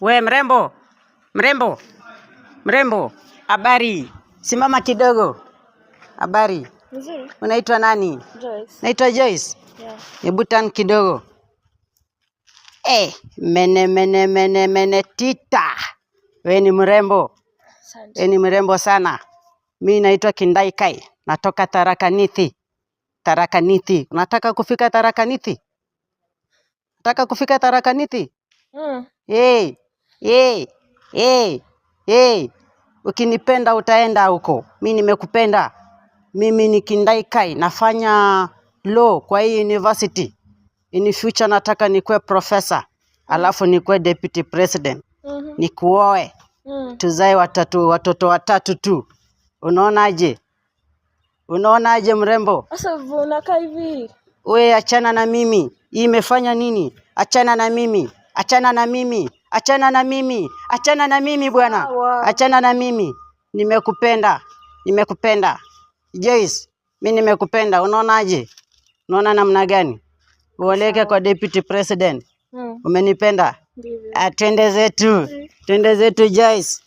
We mrembo, mrembo, mrembo, habari? Simama kidogo. Habari? Nzuri. Unaitwa nani? Joyce. Naitwa Joyce. Yeah. Hebu turn kidogo. Mene tita. We ni mrembo. Asante. We ni mrembo sana. Mi naitwa Kindai Kai. Natoka Tharaka Nithi. Tharaka Nithi. Unataka kufika Tharaka Nithi? Nataka kufika Tharaka Nithi? Hey. Ukinipenda utaenda huko. Mimi nimekupenda. Mimi ni Kindai Kai. Nafanya law kwa hii university. In future nataka nikuwe professor. Alafu nikuwe deputy president. Nikuoe. Tuzae watoto watatu tu. Unaonaje? Unaonaje mrembo? Sasa unakaa hivi. We achana na mimi. Hii imefanya nini? Achana na mimi. Achana na mimi. Achana na mimi. Achana na mimi bwana. Achana na mimi. Nimekupenda. Nimekupenda. Joyce, mimi nimekupenda. Unaonaje? Unaona namna gani? Uoleke kwa deputy president. Umenipenda? Ndivyo. Twende zetu. Twende zetu Joyce.